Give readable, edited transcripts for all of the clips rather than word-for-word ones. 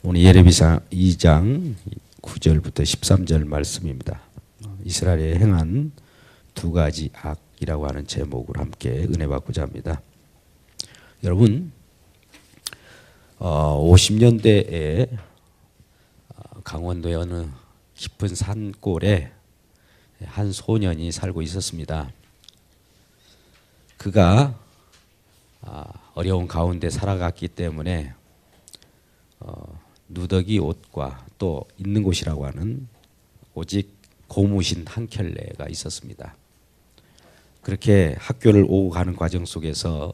오늘 예레미야 2장 9절부터 13절 말씀입니다. 이스라엘에 행한 두 가지 악이라고 하는 제목으로 함께 은혜 받고자 합니다. 여러분 50년대에 강원도의 어느 깊은 산골에 한 소년이 살고 있었습니다. 그가 어려운 가운데 살아갔기 때문에 누더기 옷과 또 있는 곳이라고 하는 오직 고무신 한 켤레가 있었습니다. 그렇게 학교를 오고 가는 과정 속에서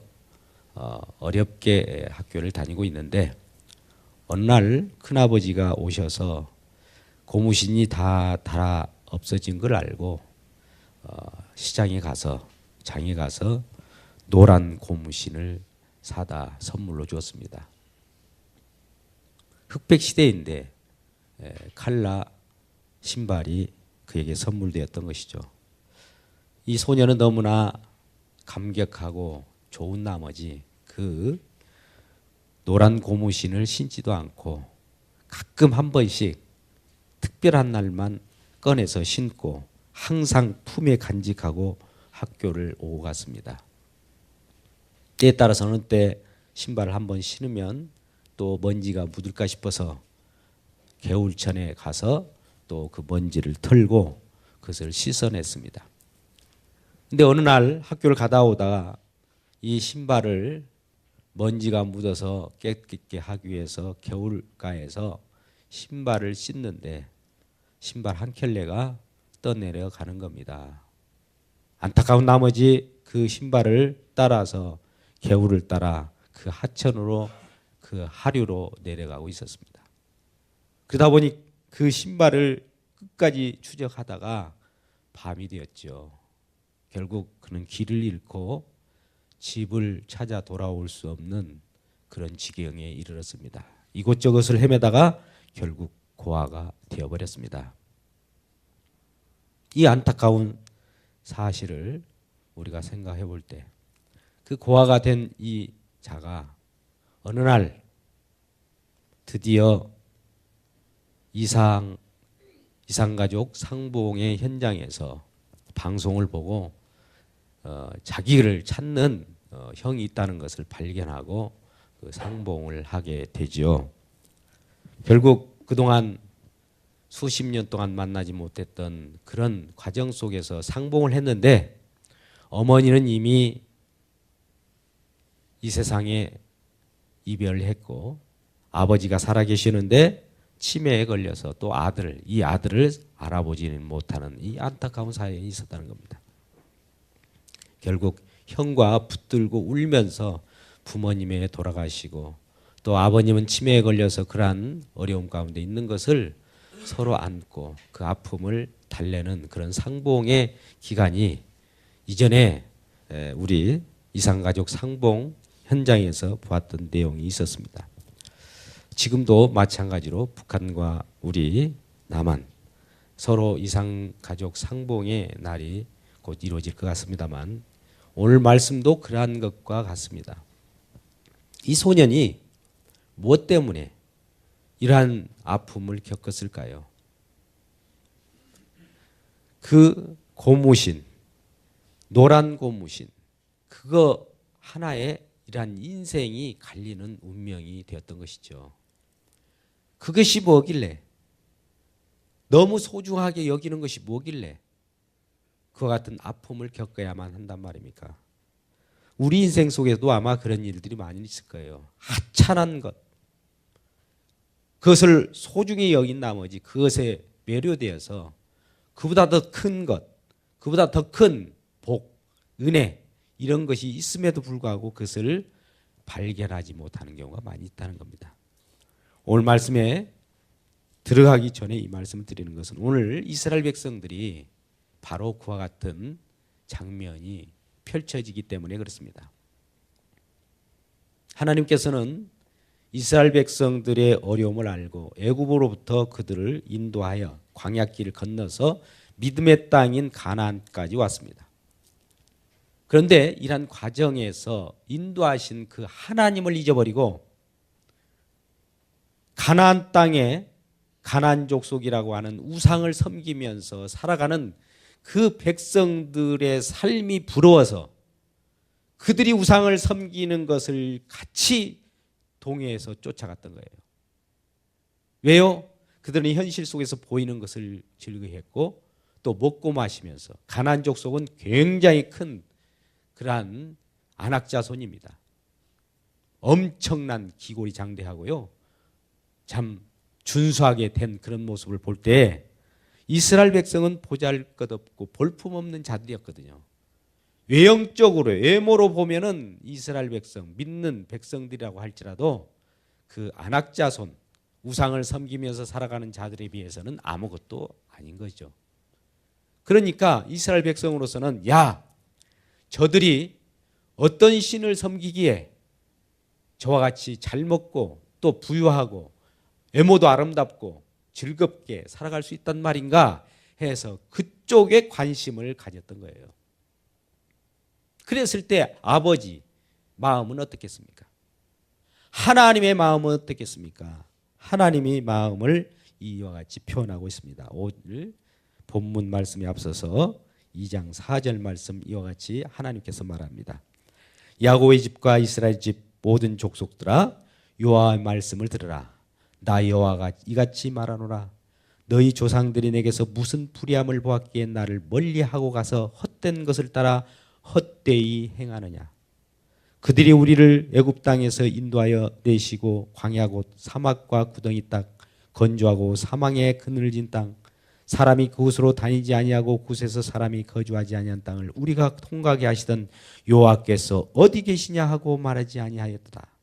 어렵게 학교를 다니고 있는데 어느 날 큰아버지가 오셔서 고무신이 다 달아 없어진 걸 알고 시장에 가서 장에 가서 노란 고무신을 사다 선물로 주었습니다. 흑백 시대인데 칼라 신발이 그에게 선물되었던 것이죠. 이 소녀는 너무나 감격하고 좋은 나머지 그 노란 고무신을 신지도 않고 가끔 한 번씩 특별한 날만 꺼내서 신고 항상 품에 간직하고 학교를 오고 갔습니다. 때에 따라서는 때 신발을 한 번 신으면 또 먼지가 묻을까 싶어서 개울천에 가서 또 그 먼지를 털고 그것을 씻어냈습니다. 근데 어느 날 학교를 가다 오다가 이 신발을 먼지가 묻어서 깨끗게 하기 위해서 개울가에서 신발을 씻는데 신발 한 켤레가 떠내려 가는 겁니다. 안타까운 나머지 그 신발을 따라서 개울을 따라 그 하천으로 그 하류로 내려가고 있었습니다. 그러다 보니 그 신발을 끝까지 추적하다가 밤이 되었죠. 결국 그는 길을 잃고 집을 찾아 돌아올 수 없는 그런 지경에 이르렀습니다. 이곳저곳을 헤매다가 결국 고아가 되어버렸습니다. 이 안타까운 사실을 우리가 생각해 볼 때 그 고아가 된 이 자가 어느 날 드디어 이상가족 상봉의 현장에서 방송을 보고 자기를 찾는 형이 있다는 것을 발견하고 그 상봉을 하게 되지요. 결국 그동안 수십 년 동안 만나지 못했던 그런 과정 속에서 상봉을 했는데 어머니는 이미 이 세상에 이별했고 아버지가 살아계시는데 치매에 걸려서 또 이 아들을 알아보지는 못하는 이 안타까운 사연이 있었다는 겁니다. 결국 형과 붙들고 울면서 부모님에 돌아가시고 또 아버님은 치매에 걸려서 그러한 어려움 가운데 있는 것을 서로 안고 그 아픔을 달래는 그런 상봉의 기간이 이전에 우리 이상가족 상봉 현장에서 보았던 내용이 있었습니다. 지금도 마찬가지로 북한과 우리 남한 서로 이상가족 상봉의 날이 곧 이루어질 것 같습니다만 오늘 말씀도 그러한 것과 같습니다. 이 소년이 무엇 때문에 이러한 아픔을 겪었을까요? 그 고무신, 노란 고무신, 그거 하나에 이러한 인생이 갈리는 운명이 되었던 것이죠. 그것이 뭐길래? 너무 소중하게 여기는 것이 뭐길래? 그와 같은 아픔을 겪어야만 한단 말입니까? 우리 인생 속에도 아마 그런 일들이 많이 있을 거예요. 하찮은 것. 그것을 소중히 여긴 나머지 그것에 매료되어서 그보다 더 큰 것, 그보다 더 큰 복, 은혜 이런 것이 있음에도 불구하고 그것을 발견하지 못하는 경우가 많이 있다는 겁니다. 오늘 말씀에 들어가기 전에 이 말씀을 드리는 것은 오늘 이스라엘 백성들이 바로 그와 같은 장면이 펼쳐지기 때문에 그렇습니다. 하나님께서는 이스라엘 백성들의 어려움을 알고 애굽으로부터 그들을 인도하여 광야길을 건너서 믿음의 땅인 가나안까지 왔습니다. 그런데 이러한 과정에서 인도하신 그 하나님을 잊어버리고 가나안 땅에 가나안 족속이라고 하는 우상을 섬기면서 살아가는 그 백성들의 삶이 부러워서 그들이 우상을 섬기는 것을 같이 동요해서 쫓아갔던 거예요. 왜요? 그들은 현실 속에서 보이는 것을 즐거워했고 또 먹고 마시면서 가나안 족속은 굉장히 큰 그러한 안악자손입니다. 엄청난 기골이 장대하고요. 참 준수하게 된 그런 모습을 볼 때 이스라엘 백성은 보잘것없고 볼품없는 자들이었거든요. 외형적으로 외모로 보면은 이스라엘 백성, 믿는 백성들이라고 할지라도 그 안악자손, 우상을 섬기면서 살아가는 자들에 비해서는 아무것도 아닌 거죠. 그러니까 이스라엘 백성으로서는 야, 저들이 어떤 신을 섬기기에 저와 같이 잘 먹고 또 부유하고 외모도 아름답고 즐겁게 살아갈 수 있단 말인가 해서 그쪽에 관심을 가졌던 거예요. 그랬을 때 아버지 마음은 어떻겠습니까? 하나님의 마음은 어떻겠습니까? 하나님의 마음을 이와 같이 표현하고 있습니다. 오늘 본문 말씀에 앞서서 2장 4절 말씀 이와 같이 하나님께서 말합니다. 야곱의 집과 이스라엘 집 모든 족속들아 여호와의 말씀을 들으라. 나 여호와가 이같이 말하노라. 너희 조상들이 내게서 무슨 불의함을 보았기에 나를 멀리하고 가서 헛된 것을 따라 헛되이 행하느냐. 그들이 우리를 애굽 땅에서 인도하여 내시고 광야 곧 사막과 구덩이 땅 건조하고 사망의 그늘진 땅 사람이 그곳으로 다니지 아니하고 그곳에서 사람이 거주하지 아니한 땅을 우리가 통과하게 하시던 여호와께서 어디 계시냐 하고 말하지 아니하였도다.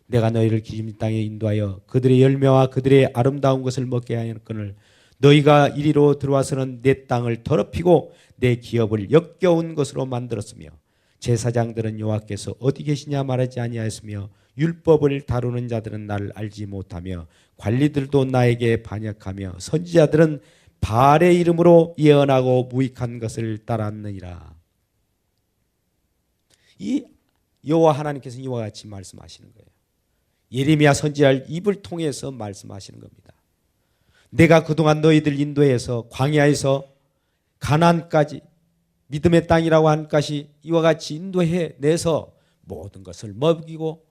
내가 너희를 기름 땅에 인도하여 그들의 열매와 그들의 아름다운 것을 먹게 하였거늘 너희가 이리로 들어와서는 내 땅을 더럽히고 내 기업을 역겨운 것으로 만들었으며 제사장들은 여호와께서 어디 계시냐 말하지 아니하였으며 율법을 다루는 자들은 나를 알지 못하며 관리들도 나에게 반역하며 선지자들은 바알의 이름으로 예언하고 무익한 것을 따랐느니라. 이 여호와 하나님께서 이와 같이 말씀하시는 거예요. 예레미야 선지자의 입을 통해서 말씀하시는 겁니다. 내가 그동안 너희들 인도해서 광야에서 가나안까지 믿음의 땅이라고 한 것이 이와 같이 인도해 내서 모든 것을 먹이고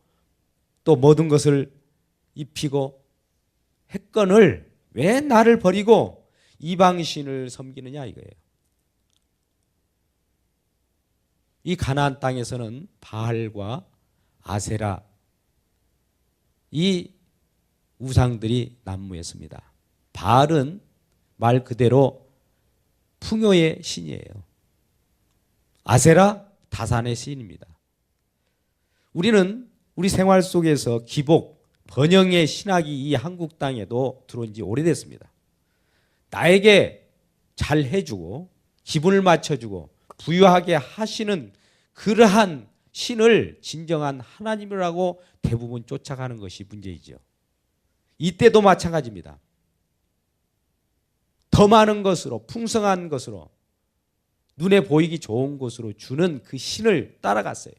또 모든 것을 입히고 했건을 왜 나를 버리고 이방신을 섬기느냐 이거예요. 이 가나안 땅에서는 바알과 아세라 이 우상들이 난무했습니다. 바알은 말 그대로 풍요의 신이에요. 아세라 다산의 신입니다. 우리는 우리 생활 속에서 기복, 번영의 신학이 이 한국 땅에도 들어온 지 오래됐습니다. 나에게 잘 해주고 기분을 맞춰주고 부유하게 하시는 그러한 신을 진정한 하나님이라고 대부분 쫓아가는 것이 문제이죠. 이때도 마찬가지입니다. 더 많은 것으로 풍성한 것으로 눈에 보이기 좋은 것으로 주는 그 신을 따라갔어요.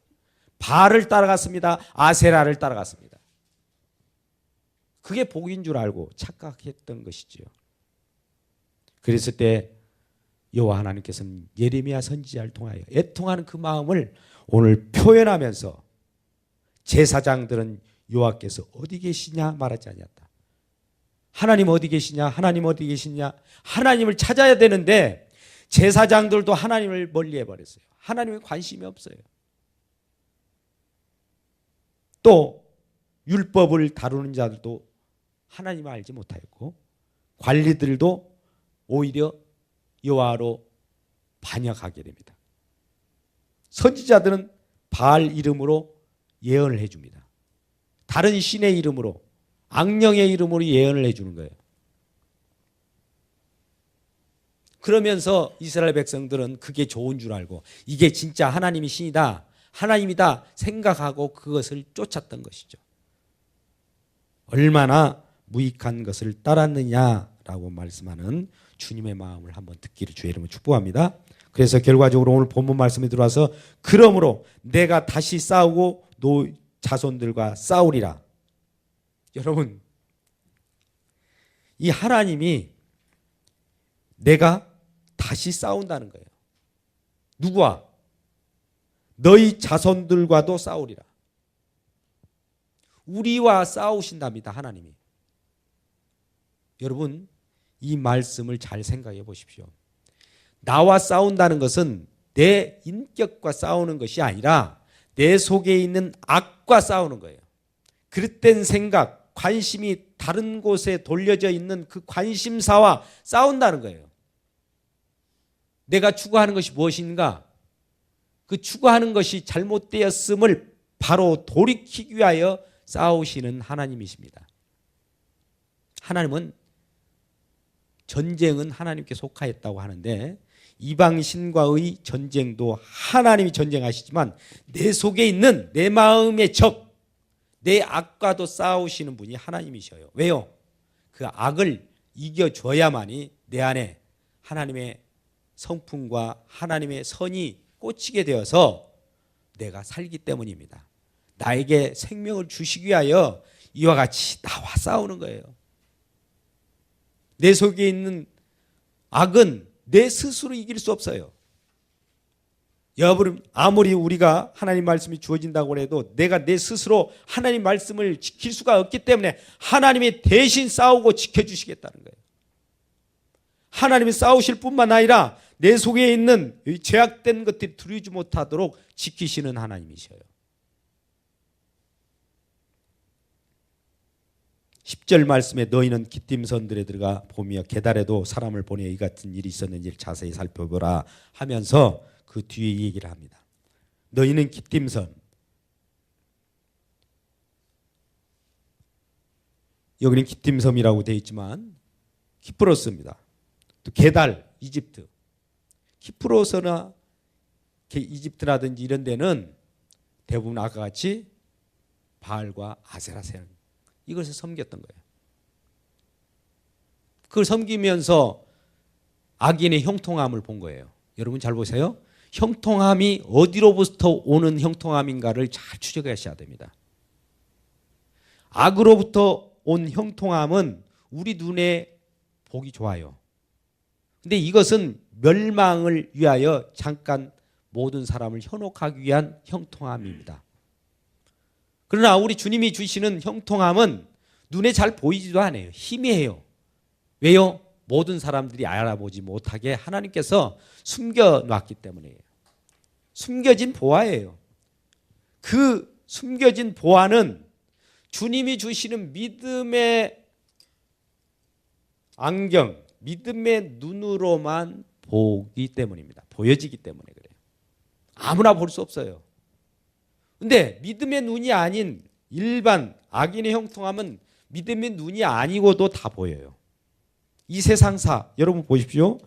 바알을 따라갔습니다. 아세라를 따라갔습니다. 그게 복인 줄 알고 착각했던 것이죠. 그랬을 때 여호와 하나님께서는 예레미야 선지자를 통하여 애통하는 그 마음을 오늘 표현하면서 제사장들은 여호와께서 어디 계시냐 말하지 아니었다. 하나님 어디 계시냐? 하나님 어디 계시냐? 하나님을 찾아야 되는데 제사장들도 하나님을 멀리해 버렸어요. 하나님에 관심이 없어요. 또 율법을 다루는 자들도 하나님을 알지 못하였고 관리들도 오히려 여호와로 반역하게 됩니다. 선지자들은 바알 이름으로 예언을 해줍니다. 다른 신의 이름으로 악령의 이름으로 예언을 해주는 거예요. 그러면서 이스라엘 백성들은 그게 좋은 줄 알고 이게 진짜 하나님이 신이다, 하나님이다 생각하고 그것을 쫓았던 것이죠. 얼마나 무익한 것을 따랐느냐라고 말씀하는 주님의 마음을 한번 듣기를 주의 이름으로 축복합니다. 그래서 결과적으로 오늘 본문 말씀에 들어와서 그러므로 내가 다시 싸우고 자손들과 싸우리라. 여러분 이 하나님이 내가 다시 싸운다는 거예요. 누구와? 너희 자손들과도 싸우리라. 우리와 싸우신답니다, 하나님이. 여러분, 이 말씀을 잘 생각해 보십시오. 나와 싸운다는 것은 내 인격과 싸우는 것이 아니라 내 속에 있는 악과 싸우는 거예요. 그릇된 생각, 관심이 다른 곳에 돌려져 있는 그 관심사와 싸운다는 거예요. 내가 추구하는 것이 무엇인가? 그 추구하는 것이 잘못되었음을 바로 돌이키기 위하여 싸우시는 하나님이십니다. 하나님은 전쟁은 하나님께 속하였다고 하는데 이방신과의 전쟁도 하나님이 전쟁하시지만 내 속에 있는 내 마음의 적, 내 악과도 싸우시는 분이 하나님이셔요. 왜요? 그 악을 이겨줘야만이 내 안에 하나님의 성품과 하나님의 선이 꽂히게 되어서 내가 살기 때문입니다. 나에게 생명을 주시기 위하여 이와 같이 나와 싸우는 거예요. 내 속에 있는 악은 내 스스로 이길 수 없어요. 여러분, 아무리 우리가 하나님 말씀이 주어진다고 해도 내가 내 스스로 하나님 말씀을 지킬 수가 없기 때문에 하나님이 대신 싸우고 지켜주시겠다는 거예요. 하나님이 싸우실 뿐만 아니라 내 속에 있는 죄악된 것들이 들이지 못하도록 지키시는 하나님이셔요. 10절 말씀에 너희는 기띔선들에 들어가 보며 게달에도 사람을 보내 이 같은 일이 있었는지를 자세히 살펴보라 하면서 그 뒤에 이 얘기를 합니다. 너희는 기띔선, 여기는 기띔섬이라고 되어 있지만 키프로스입니다. 또 게달, 이집트. 키프로스나 이집트라든지 이런 데는 대부분 아까 같이 바알과 아세라세라 이것을 섬겼던 거예요. 그걸 섬기면서 악인의 형통함을 본 거예요. 여러분 잘 보세요. 형통함이 어디로부터 오는 형통함인가를 잘 추적하셔야 됩니다. 악으로부터 온 형통함은 우리 눈에 보기 좋아요. 근데 이것은 멸망을 위하여 잠깐 모든 사람을 현혹하기 위한 형통함입니다. 그러나 우리 주님이 주시는 형통함은 눈에 잘 보이지도 않아요. 희미해요. 왜요? 모든 사람들이 알아보지 못하게 하나님께서 숨겨놨기 때문이에요. 숨겨진 보화예요. 그 숨겨진 보화는 주님이 주시는 믿음의 안경, 믿음의 눈으로만 보기 때문입니다. 보여지기 때문에 그래요. 아무나 볼 수 없어요. 근데 믿음의 눈이 아닌 일반 악인의 형통함은 믿음의 눈이 아니고도 다 보여요. 이 세상사 여러분 보십시오.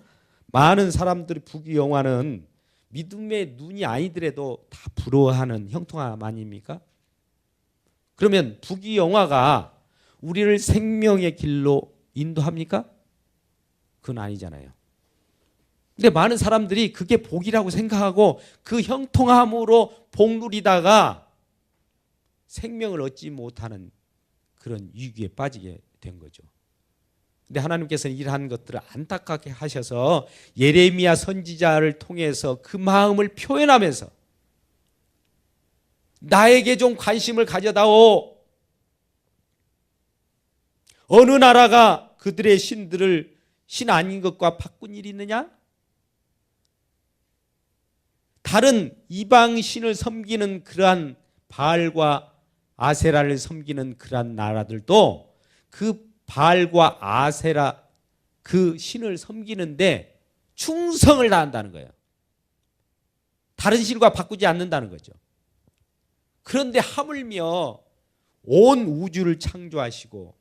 많은 사람들이 부귀영화는 믿음의 눈이 아니더라도 다 부러워하는 형통함 아닙니까? 그러면 부귀영화가 우리를 생명의 길로 인도합니까? 그건 아니잖아요. 근데 많은 사람들이 그게 복이라고 생각하고 그 형통함으로 복 누리다가 생명을 얻지 못하는 그런 위기에 빠지게 된 거죠. 근데 하나님께서는 이러한 것들을 안타깝게 하셔서 예레미야 선지자를 통해서 그 마음을 표현하면서 나에게 좀 관심을 가져다오. 어느 나라가 그들의 신들을 신 아닌 것과 바꾼 일이 있느냐? 다른 이방 신을 섬기는 그러한 바알과 아세라를 섬기는 그러한 나라들도 그 바알과 아세라 그 신을 섬기는데 충성을 다한다는 거예요. 다른 신과 바꾸지 않는다는 거죠. 그런데 하물며 온 우주를 창조하시고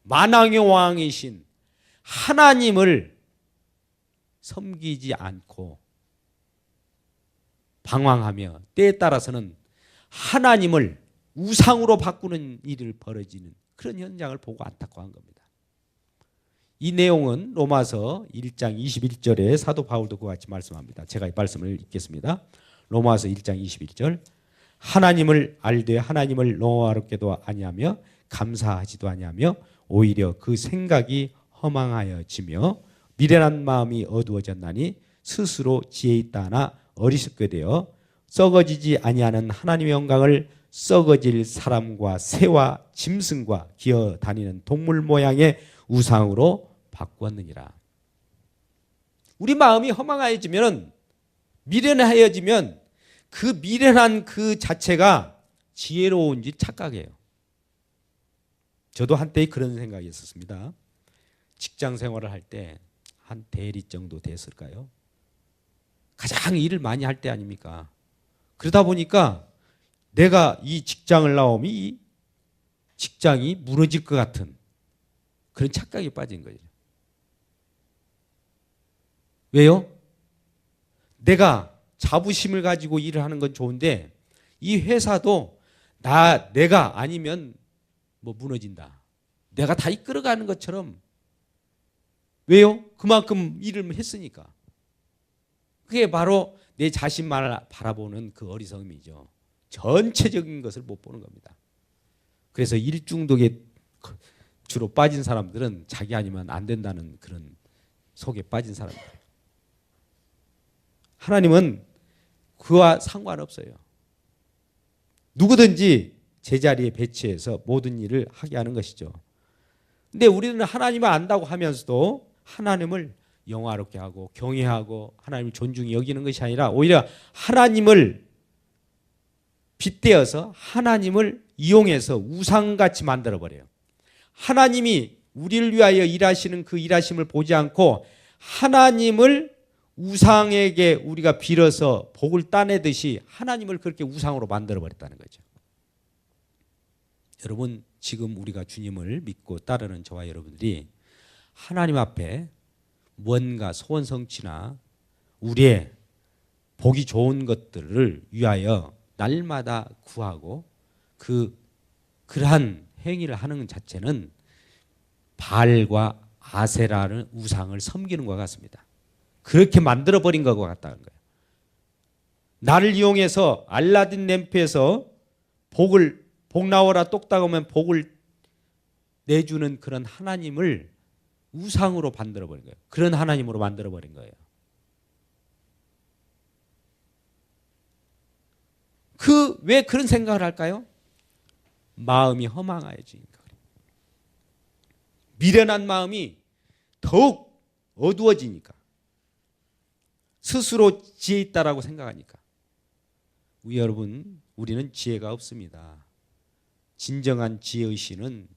만왕의 왕이신 하나님을 섬기지 않고 방황하며 때에 따라서는 하나님을 우상으로 바꾸는 일을 벌어지는 그런 현장을 보고 안타까워한 겁니다. 이 내용은 로마서 1장 21절에 사도 바울도 그와 같이 말씀합니다. 제가 이 말씀을 읽겠습니다. 로마서 1장 21절 하나님을 알되 하나님을 노하롭게도 아니하며 감사하지도 아니하며 오히려 그 생각이 허망하여지며 미련한 마음이 어두워졌나니 스스로 지혜 있다 하나 어리석게 되어 썩어지지 아니하는 하나님의 영광을 썩어질 사람과 새와 짐승과 기어다니는 동물 모양의 우상으로 바꾸었느니라. 우리 마음이 허망하여지면, 미련하여지면 그 미련한 그 자체가 지혜로운지 착각해요. 저도 한때 그런 생각이 있었습니다. 직장 생활을 할 때 한 대리 정도 됐을까요? 가장 일을 많이 할 때 아닙니까? 그러다 보니까 내가 이 직장을 나오면 이 직장이 무너질 것 같은 그런 착각에 빠진 거죠. 왜요? 내가 자부심을 가지고 일을 하는 건 좋은데 이 회사도 내가 아니면 뭐 무너진다. 내가 다 이끌어가는 것처럼. 왜요? 그만큼 일을 했으니까. 그게 바로 내 자신만을 바라보는 그 어리석음이죠. 전체적인 것을 못 보는 겁니다. 그래서 일중독에 주로 빠진 사람들은 자기 아니면 안 된다는 그런 속에 빠진 사람들. 하나님은 그와 상관없어요. 누구든지 제자리에 배치해서 모든 일을 하게 하는 것이죠. 근데 우리는 하나님을 안다고 하면서도 하나님을 영화롭게 하고 경외하고 하나님을 존중히 여기는 것이 아니라 오히려 하나님을 빗대어서 하나님을 이용해서 우상같이 만들어버려요. 하나님이 우리를 위하여 일하시는 그 일하심을 보지 않고 하나님을 우상에게 우리가 빌어서 복을 따내듯이 하나님을 그렇게 우상으로 만들어버렸다는 거죠. 여러분, 지금 우리가 주님을 믿고 따르는 저와 여러분들이 하나님 앞에 뭔가 소원 성취나 우리의 보기 좋은 것들을 위하여 날마다 구하고 그러한 행위를 하는 자체는 바알과 아세라는 우상을 섬기는 것 같습니다. 그렇게 만들어버린 것 같다는 거예요. 나를 이용해서 알라딘 램프에서 복 나오라 똑딱 오면 복을 내주는 그런 하나님을 우상으로 만들어버린 거예요. 그런 하나님으로 만들어버린 거예요. 왜 그런 생각을 할까요? 마음이 허망해지니까. 미련한 마음이 더욱 어두워지니까. 스스로 지혜 있다라고 생각하니까. 여러분, 우리는 지혜가 없습니다. 진정한 지혜의 신은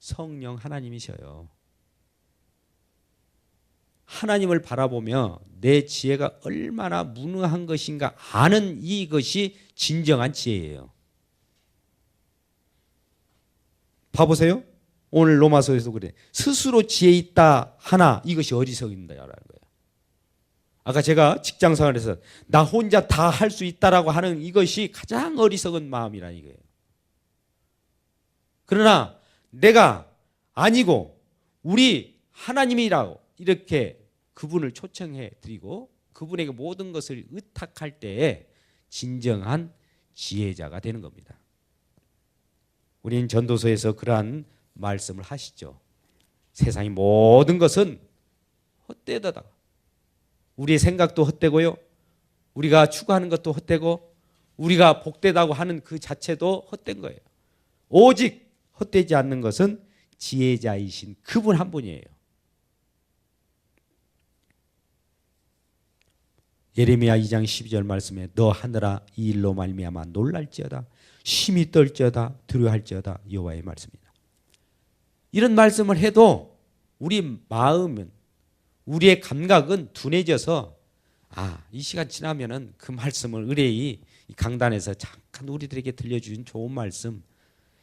성령 하나님이셔요. 하나님을 바라보며 내 지혜가 얼마나 무능한 것인가 아는 이것이 진정한 지혜예요. 봐보세요. 오늘 로마서에서 그래. 스스로 지혜 있다 하나 이것이 어리석인다라는 거예요. 아까 제가 직장생활에서 나 혼자 다 할 수 있다라고 하는 이것이 가장 어리석은 마음이라는 이거예요. 그러나 내가 아니고 우리 하나님이라고 이렇게 그분을 초청해 드리고 그분에게 모든 것을 의탁할 때에 진정한 지혜자가 되는 겁니다. 우리는 전도서에서 그러한 말씀을 하시죠. 세상의 모든 것은 헛되다. 우리의 생각도 헛되고요. 우리가 추구하는 것도 헛되고 우리가 복되다고 하는 그 자체도 헛된 거예요. 오직 헛되지 않는 것은 지혜자이신 그분 한 분이에요. 예레미야 2장 12절 말씀에 너 하늘아 이 일로 말미암아 놀랄지어다 심히 떨지어다 두려워할지어다 여호와의 말씀이다. 이런 말씀을 해도 우리 마음은 우리의 감각은 둔해져서 이 시간 지나면은 그 말씀을 의뢰히 강단에서 잠깐 우리들에게 들려준 좋은 말씀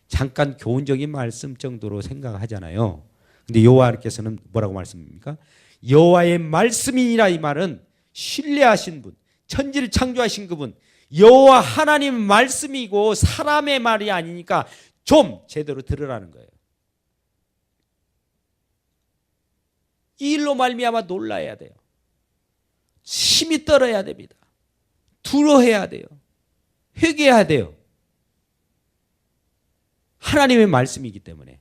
잠깐 교훈적인 말씀 정도로 생각하잖아요. 근데 여호와께서는 뭐라고 말씀입니까? 여호와의 말씀이니라. 이 말은 신뢰하신 분, 천지를 창조하신 그분, 여호와 하나님 말씀이고 사람의 말이 아니니까 좀 제대로 들으라는 거예요. 이 일로 말미암아 놀라야 돼요. 심히 떨어야 됩니다. 두려워해야 돼요. 회개해야 돼요. 하나님의 말씀이기 때문에.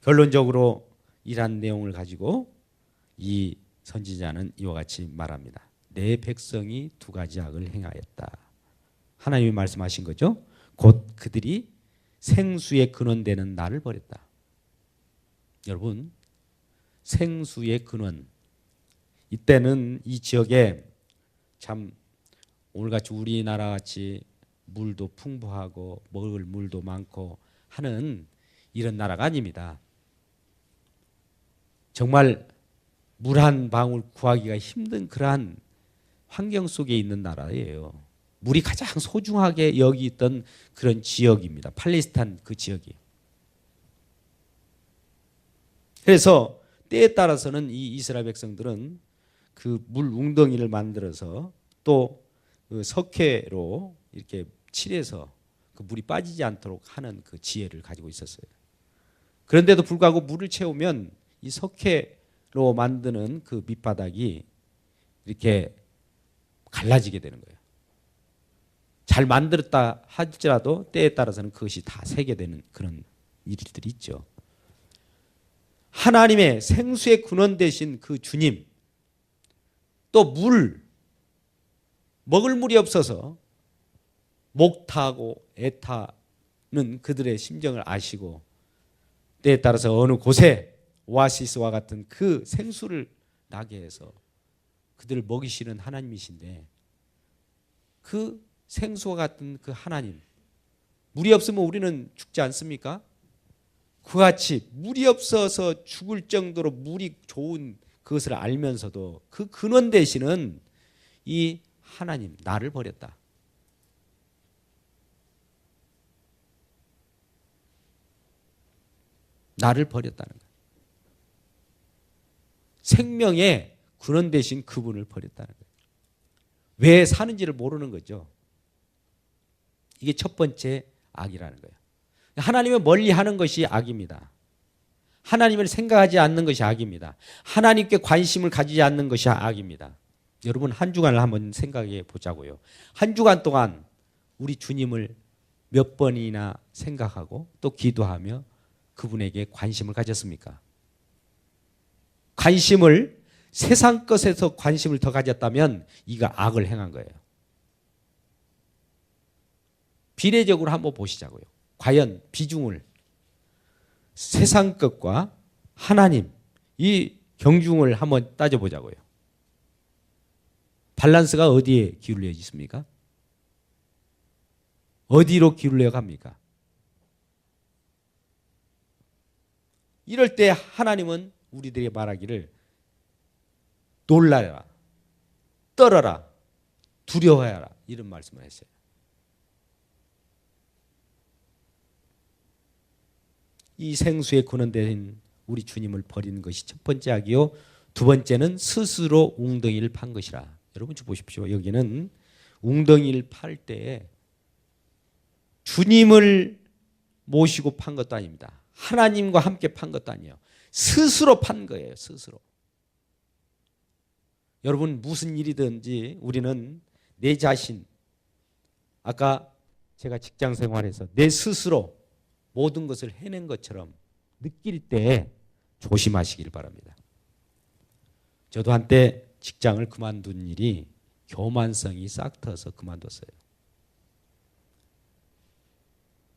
결론적으로 이러한 내용을 가지고 이 선지자는 이와 같이 말합니다. 내 백성이 두 가지 악을 행하였다. 하나님이 말씀하신 거죠. 곧 그들이 생수의 근원되는 나를 버렸다. 여러분, 생수의 근원, 이때는 이 지역에 참 오늘같이 우리나라 같이 물도 풍부하고 먹을 물도 많고 하는 이런 나라가 아닙니다. 정말 물 한 방울 구하기가 힘든 그러한 환경 속에 있는 나라예요. 물이 가장 소중하게 여기 있던 그런 지역입니다. 팔레스타인 그 지역이. 그래서 때에 따라서는 이 이스라엘 백성들은 그 물 웅덩이를 만들어서 또 그 석회로 이렇게 칠해서 그 물이 빠지지 않도록 하는 그 지혜를 가지고 있었어요. 그런데도 불구하고 물을 채우면 이 석회로 만드는 그 밑바닥이 이렇게 갈라지게 되는 거예요. 잘 만들었다 할지라도 때에 따라서는 그것이 다 새게 되는 그런 일들이 있죠. 하나님의 생수의 근원 되신 그 주님, 또 먹을 물이 없어서 목타고 애타는 그들의 심정을 아시고 때에 따라서 어느 곳에 오아시스와 같은 그 생수를 나게 해서 그들을 먹이시는 하나님이신데, 그 생수와 같은 그 하나님, 물이 없으면 우리는 죽지 않습니까? 그와 같이 물이 없어서 죽을 정도로 물이 좋은 그것을 알면서도 그 근원 되시는 이 하나님, 나를 버렸다. 나를 버렸다는 거예요. 생명의 근원 되신 그분을 버렸다는 거예요. 왜 사는지를 모르는 거죠. 이게 첫 번째 악이라는 거예요. 하나님을 멀리하는 것이 악입니다. 하나님을 생각하지 않는 것이 악입니다. 하나님께 관심을 가지지 않는 것이 악입니다. 여러분, 한 주간을 한번 생각해 보자고요. 한 주간 동안 우리 주님을 몇 번이나 생각하고 또 기도하며 그분에게 관심을 가졌습니까? 관심을, 세상 것에서 관심을 더 가졌다면 이가 악을 행한 거예요. 비례적으로 한번 보시자고요. 과연 비중을 세상 것과 하나님, 이 경중을 한번 따져보자고요. 밸런스가 어디에 기울여 있습니까? 어디로 기울여 갑니까? 이럴 때 하나님은 우리들에게 말하기를 놀라라, 떨어라, 두려워하라, 이런 말씀을 했어요. 이 생수의 근원된 우리 주님을 버리는 것이 첫 번째 악이요, 두 번째는 스스로 웅덩이를 판 것이라. 여러분 보십시오. 여기는 웅덩이를 팔 때 주님을 모시고 판 것도 아닙니다. 하나님과 함께 판 것도 아니에요. 스스로 판 거예요. 스스로. 여러분, 무슨 일이든지 우리는 내 자신, 아까 제가 직장 생활에서 내 스스로 모든 것을 해낸 것처럼 느낄 때 조심하시길 바랍니다. 저도 한때 직장을 그만둔 일이 교만성이 싹 터서 그만뒀어요.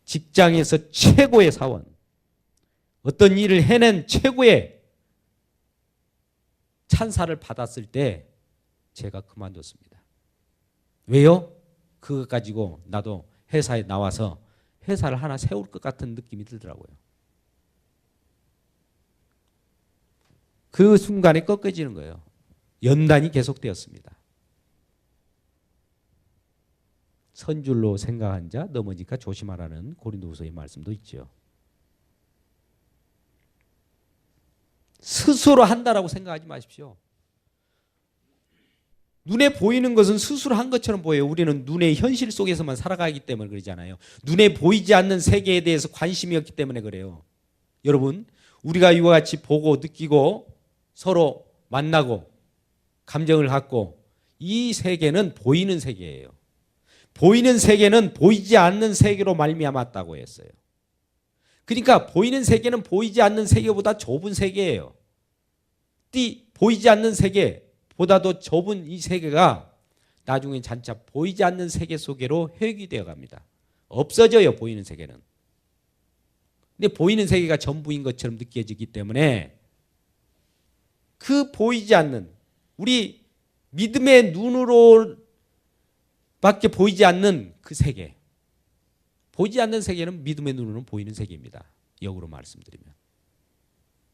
직장에서 최고의 사원, 어떤 일을 해낸 최고의 찬사를 받았을 때 제가 그만뒀습니다. 왜요? 그것 가지고 나도 회사에 나와서 회사를 하나 세울 것 같은 느낌이 들더라고요. 그 순간에 꺾어지는 거예요. 연단이 계속되었습니다. 선줄로 생각한 자 넘어질까 조심하라는 고린도후서의 말씀도 있죠. 스스로 한다라고 생각하지 마십시오. 눈에 보이는 것은 스스로 한 것처럼 보여요. 우리는 눈의 현실 속에서만 살아가기 때문에 그러잖아요. 눈에 보이지 않는 세계에 대해서 관심이 없기 때문에 그래요. 여러분, 우리가 이와 같이 보고 느끼고 서로 만나고 감정을 갖고, 이 세계는 보이는 세계예요. 보이는 세계는 보이지 않는 세계로 말미암았다고 했어요. 그러니까 보이는 세계는 보이지 않는 세계보다 좁은 세계예요. 보이지 않는 세계보다도 좁은 이 세계가 나중에 장차 보이지 않는 세계 속으로 회귀되어 갑니다. 없어져요, 보이는 세계는. 근데 보이는 세계가 전부인 것처럼 느껴지기 때문에 그 보이지 않는, 우리 믿음의 눈으로 밖에 보이지 않는 그 세계, 보이지 않는 세계는 믿음의 눈으로는 보이는 세계입니다. 역으로 말씀드리면.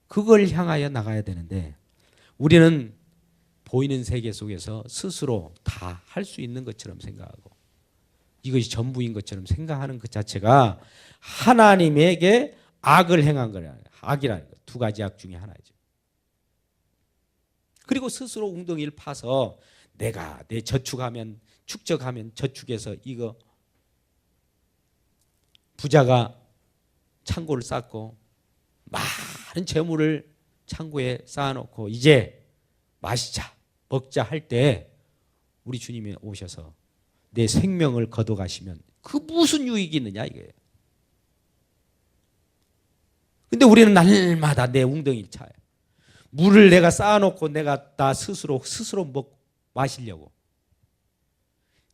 그걸 향하여 나가야 되는데 우리는 보이는 세계 속에서 스스로 다 할 수 있는 것처럼 생각하고 이것이 전부인 것처럼 생각하는 것 자체가 하나님에게 악을 행한 거라. 악이라는 것. 두 가지 악 중에 하나죠. 그리고 스스로 웅덩이를 파서 내가 내 저축하면 저축해서 이거 부자가 창고를 쌓고 많은 재물을 창고에 쌓아놓고 이제 마시자 먹자 할 때 우리 주님이 오셔서 내 생명을 거둬가시면 그 무슨 유익이 있느냐 이거예요. 근데 우리는 날마다 내 웅덩이를 차요. 물을 내가 쌓아놓고 내가 나 스스로 마시려고.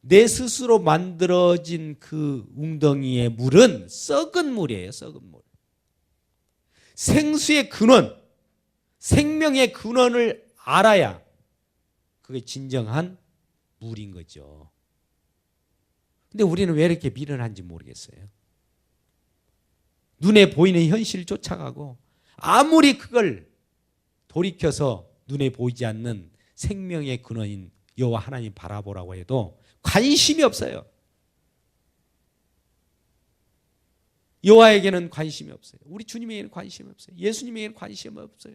내 스스로 만들어진 그 웅덩이의 물은 썩은 물이에요. 썩은 물. 생수의 근원, 생명의 근원을 알아야 그게 진정한 물인 거죠. 근데 우리는 왜 이렇게 미련한지 모르겠어요. 눈에 보이는 현실을 쫓아가고 아무리 그걸 돌이켜서 눈에 보이지 않는 생명의 근원인 여호와 하나님 바라보라고 해도 관심이 없어요. 여호와에게는 관심이 없어요. 우리 주님에게는 관심이 없어요. 예수님에게는 관심이 없어요.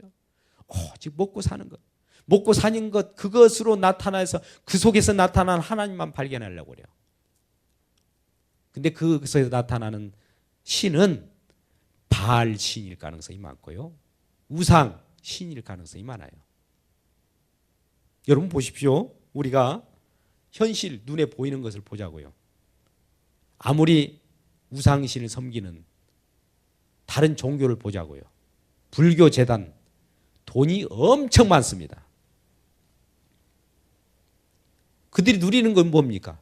오직 먹고 사는 것. 먹고 사는 것, 그것으로 나타나서 그 속에서 나타난 하나님만 발견하려고 그래요. 근데 그것에서 나타나는 신은 바알 신일 가능성이 많고요. 우상 신일 가능성이 많아요. 여러분 보십시오. 우리가 현실 눈에 보이는 것을 보자고요. 아무리 우상신을 섬기는 다른 종교를 보자고요. 불교 재단 돈이 엄청 많습니다. 그들이 누리는 건 뭡니까?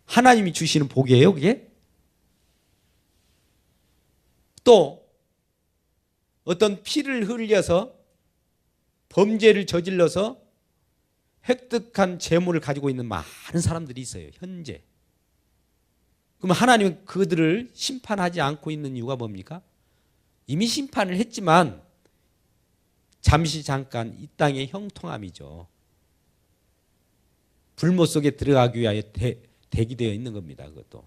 하나님이 주시는 복이에요, 그게? 또 어떤 피를 흘려서 범죄를 저질러서 획득한 재물을 가지고 있는 많은 사람들이 있어요, 현재. 그럼 하나님은 그들을 심판하지 않고 있는 이유가 뭡니까? 이미 심판을 했지만 잠시 잠깐 이 땅의 형통함이죠. 불못 속에 들어가기 위하여 대기되어 있는 겁니다. 그것도.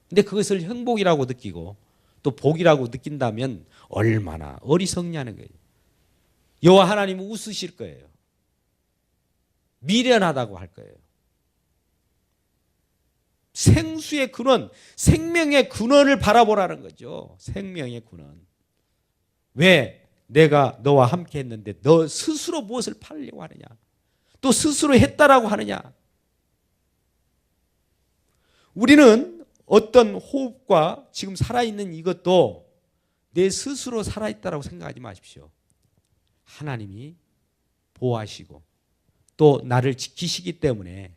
근데 그것을 행복이라고 느끼고 또 복이라고 느낀다면 얼마나 어리석냐는 거예요. 여호와 하나님은 웃으실 거예요. 미련하다고 할 거예요. 생수의 근원, 생명의 근원을 바라보라는 거죠. 생명의 근원. 왜 내가 너와 함께 했는데 너 스스로 무엇을 팔려고 하느냐? 또 스스로 했다라고 하느냐? 우리는 어떤 호흡과 지금 살아있는 이것도 내 스스로 살아있다라고 생각하지 마십시오. 하나님이 보호하시고 또 나를 지키시기 때문에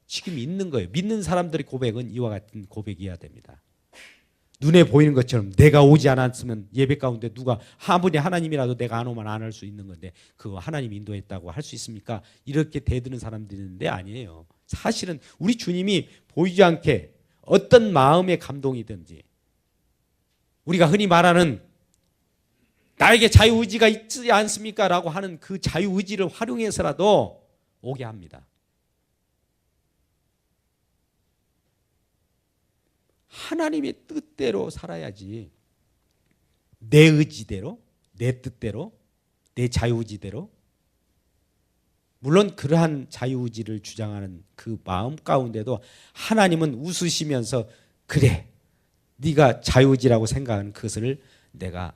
지금 있는 거예요. 믿는 사람들의 고백은 이와 같은 고백이어야 됩니다. 눈에 보이는 것처럼 내가 오지 않았으면 예배 가운데 누가 아무리 하나님이라도 내가 안 오면 안 할 수 있는 건데 그거 하나님이 인도했다고 할 수 있습니까? 이렇게 대드는 사람들이 있는데 아니에요. 사실은 우리 주님이 보이지 않게 어떤 마음의 감동이든지 우리가 흔히 말하는 나에게 자유의지가 있지 않습니까? 라고 하는 그 자유의지를 활용해서라도 오게 합니다. 하나님의 뜻대로 살아야지 내 의지대로, 내 뜻대로, 내 자유의지대로. 물론 그러한 자유의지를 주장하는 그 마음 가운데도 하나님은 웃으시면서 그래 네가 자유의지라고 생각하는 그것을 내가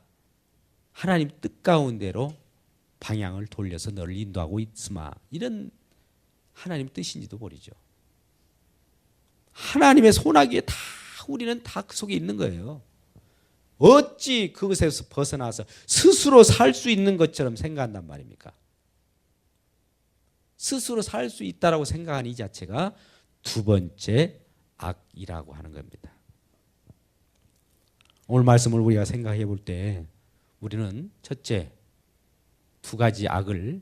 하나님 뜻 가운데로 방향을 돌려서 너를 인도하고 있으마. 이런 하나님 뜻인지도 모르죠. 하나님의 손아귀에 다 우리는 다 그 속에 있는 거예요. 어찌 그것에서 벗어나서 스스로 살 수 있는 것처럼 생각한단 말입니까? 스스로 살 수 있다라고 생각하는 이 자체가 두 번째 악이라고 하는 겁니다. 오늘 말씀을 우리가 생각해 볼 때 우리는 첫째, 두 가지 악을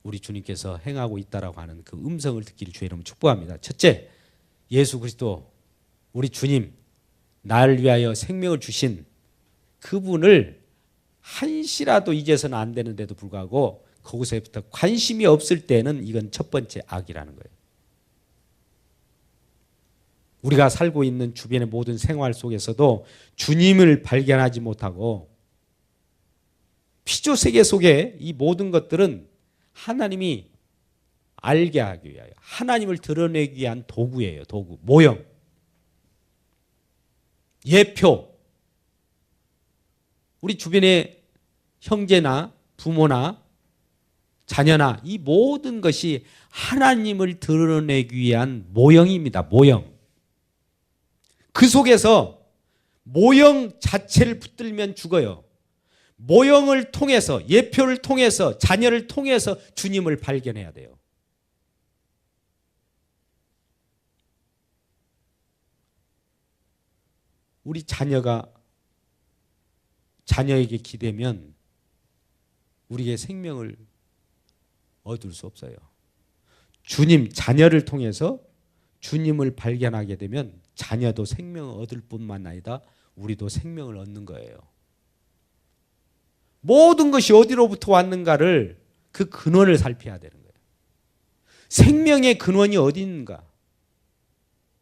우리 주님께서 행하고 있다라고 하는 그 음성을 듣기를 주의 이름으로 축복합니다. 첫째, 예수 그리스도 우리 주님, 나를 위하여 생명을 주신 그분을 한시라도 잊어서는 안 되는데도 불구하고 거기서부터 관심이 없을 때는 이건 첫 번째 악이라는 거예요. 우리가 살고 있는 주변의 모든 생활 속에서도 주님을 발견하지 못하고 피조세계 속에 이 모든 것들은 하나님이 알게 하기 위하여 하나님을 드러내기 위한 도구예요. 도구, 모형, 예표. 우리 주변의 형제나 부모나 자녀나 이 모든 것이 하나님을 드러내기 위한 모형입니다. 모형. 그 속에서 모형 자체를 붙들면 죽어요. 모형을 통해서, 예표를 통해서, 자녀를 통해서 주님을 발견해야 돼요. 우리 자녀에게 기대면 우리의 생명을 얻을 수 없어요. 주님, 자녀를 통해서 주님을 발견하게 되면 자녀도 생명을 얻을 뿐만 아니라 우리도 생명을 얻는 거예요. 모든 것이 어디로부터 왔는가를 그 근원을 살펴야 되는 거예요. 생명의 근원이 어디 있는가?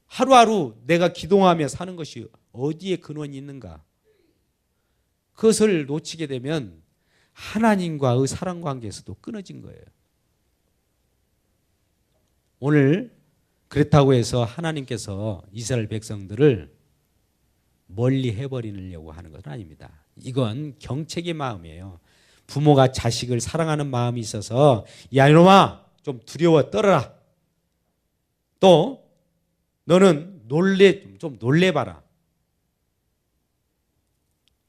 하루하루 내가 기도하며 사는 것이 어디에 근원이 있는가? 그것을 놓치게 되면 하나님과의 사랑 관계에서도 끊어진 거예요. 오늘 그렇다고 해서 하나님께서 이스라엘 백성들을 멀리 해버리려고 하는 것은 아닙니다. 이건 경책의 마음이에요. 부모가 자식을 사랑하는 마음이 있어서 야 이놈아 좀 두려워 떨어라. 또 너는 좀 놀래봐라.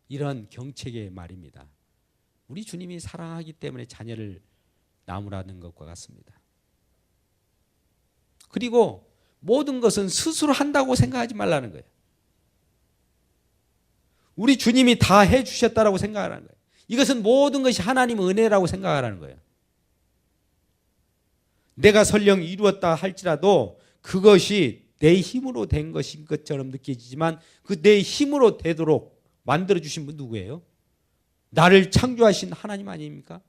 이런 경책의 말입니다. 우리 주님이 사랑하기 때문에 자녀를 나무라는 것과 같습니다. 그리고 모든 것은 스스로 한다고 생각하지 말라는 거예요. 우리 주님이 다 해주셨다라고 생각하라는 거예요. 이것은 모든 것이 하나님의 은혜라고 생각하라는 거예요. 내가 설령 이루었다 할지라도 그것이 내 힘으로 된 것인 것처럼 느껴지지만 그 내 힘으로 되도록 만들어주신 분 누구예요? 나를 창조하신 하나님 아닙니까?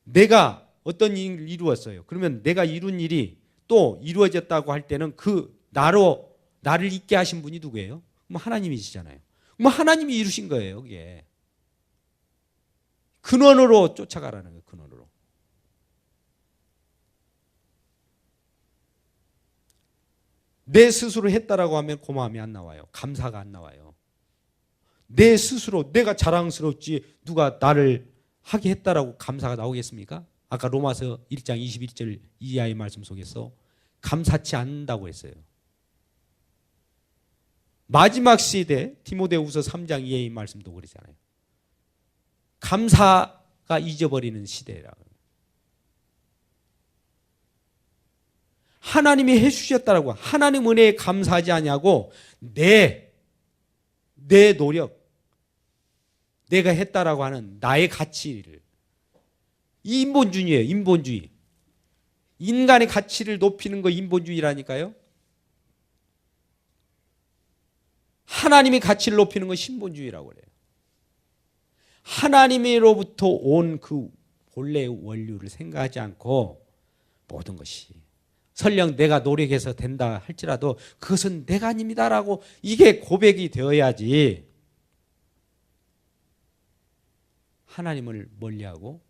내가 어떤 일을 이루었어요. 그러면 내가 이룬 일이 또 이루어졌다고 할 때는 그 나를 있게 하신 분이 누구예요? 하나님이시잖아요. 하나님이 이루신 거예요. 그게 근원으로 쫓아가라는 거예요. 근원으로. 내 스스로 했다라고 하면 고마움이 안 나와요. 감사가 안 나와요. 내 스스로 내가 자랑스럽지 누가 나를 하게 했다라고 감사가 나오겠습니까? 아까 로마서 1장 21절 이하의 말씀 속에서 감사치 않는다고 했어요. 마지막 시대 디모데후서 3장 이하의 말씀도 그러잖아요. 감사가 잊어버리는 시대라고. 하나님이 해주셨다라고 하나님 은혜에 감사하지 않냐고 내 노력 내가 했다라고 하는 나의 가치를 이 인본주의예요. 인본주의. 인간의 가치를 높이는 거 인본주의라니까요. 하나님의 가치를 높이는 건 신본주의라고 그래요. 하나님으로부터 온 그 본래의 원류를 생각하지 않고 모든 것이 설령 내가 노력해서 된다 할지라도 그것은 내가 아닙니다라고 이게 고백이 되어야지 하나님을 멀리하고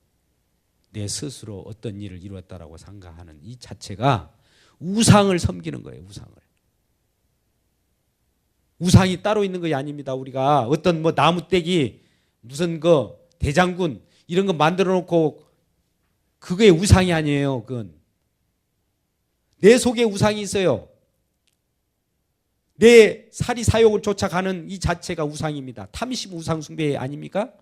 내 스스로 어떤 일을 이루었다라고 생각하는 이 자체가 우상을 섬기는 거예요. 우상이 따로 있는 것이 아닙니다. 우리가 어떤 나무떼기 무슨 대장군 이런 거 만들어 놓고 그게 우상이 아니에요. 그건 내 속에 우상이 있어요. 내 사리 사욕을 쫓아가는 이 자체가 우상입니다. 탐심 우상 숭배 아닙니까?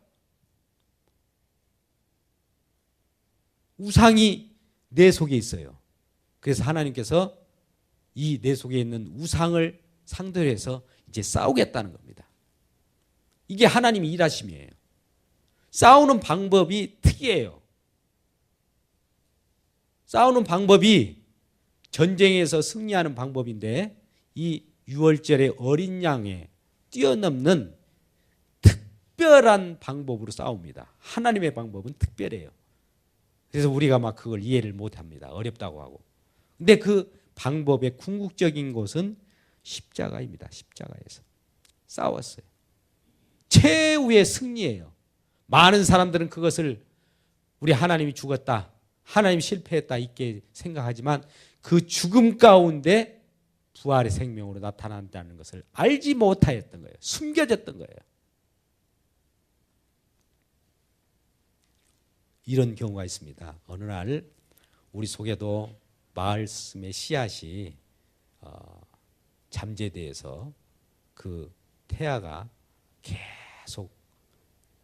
우상이 내 속에 있어요. 그래서 하나님께서 이 내 속에 있는 우상을 상대로 해서 이제 싸우겠다는 겁니다. 이게 하나님의 일하심이에요. 싸우는 방법이 특이해요. 싸우는 방법이 전쟁에서 승리하는 방법인데 이 유월절의 어린 양에 뛰어넘는 특별한 방법으로 싸웁니다. 하나님의 방법은 특별해요. 그래서 우리가 막 그걸 이해를 못합니다. 어렵다고 하고. 근데 그 방법의 궁극적인 곳은 십자가입니다. 십자가에서 싸웠어요. 최후의 승리예요. 많은 사람들은 그것을 우리 하나님이 죽었다, 하나님이 실패했다 이렇게 생각하지만 그 죽음 가운데 부활의 생명으로 나타난다는 것을 알지 못하였던 거예요. 숨겨졌던 거예요. 이런 경우가 있습니다. 어느 날 우리 속에도 말씀의 씨앗이 잠재돼서 그 태아가 계속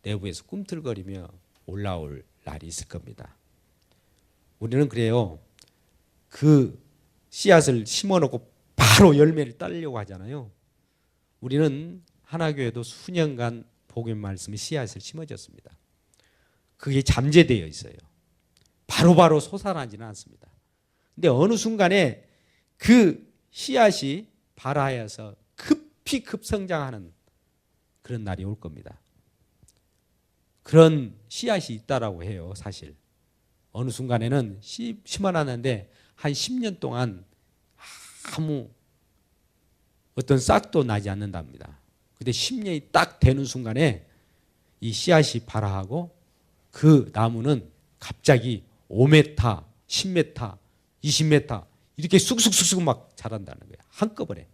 내부에서 꿈틀거리며 올라올 날이 있을 겁니다. 우리는 그래요. 그 씨앗을 심어놓고 바로 열매를 따려고 하잖아요. 우리는 하나교회도 수년간 복음 말씀의 씨앗을 심어졌습니다. 그게 잠재되어 있어요. 바로바로 솟아나지는 않습니다. 근데 어느 순간에 그 씨앗이 발하여서 급히 급성장하는 그런 날이 올 겁니다. 그런 씨앗이 있다라고 해요. 사실 어느 순간에는 심어놨는데 한 10년 동안 아무 어떤 싹도 나지 않는답니다. 근데 10년이 딱 되는 순간에 이 씨앗이 발하하고 그 나무는 갑자기 5m, 10m, 20m 이렇게 쑥쑥쑥쑥 막 자란다는 거예요. 한꺼번에.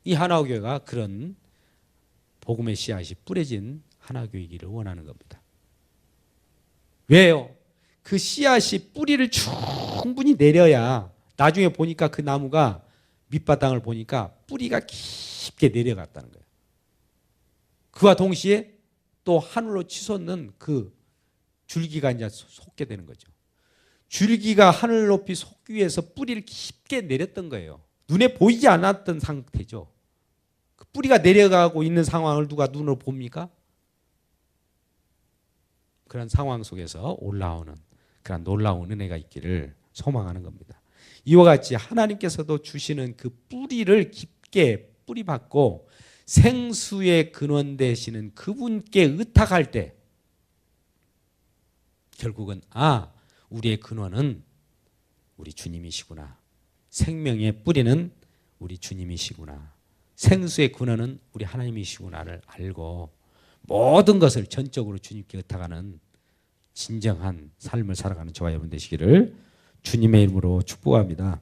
이 하나교회가 그런 복음의 씨앗이 뿌려진 하나교회이기를 원하는 겁니다. 왜요? 그 씨앗이 뿌리를 충분히 내려야 나중에 보니까 그 나무가 밑바닥을 보니까 뿌리가 깊게 내려갔다는 거예요. 그와 동시에 또 하늘로 치솟는 그 줄기가 이제 솟게 되는 거죠. 줄기가 하늘 높이 솟기 위해서 뿌리를 깊게 내렸던 거예요. 눈에 보이지 않았던 상태죠. 그 뿌리가 내려가고 있는 상황을 누가 눈으로 봅니까? 그런 상황 속에서 올라오는 그런 놀라운 은혜가 있기를 소망하는 겁니다. 이와 같이 하나님께서도 주시는 그 뿌리를 깊게 뿌리박고 생수의 근원 되시는 그분께 의탁할 때 결국은 우리의 근원은 우리 주님이시구나. 생명의 뿌리는 우리 주님이시구나. 생수의 근원은 우리 하나님이시구나를 알고 모든 것을 전적으로 주님께 의탁하는 진정한 삶을 살아가는 저와 여러분 되시기를 주님의 이름으로 축복합니다.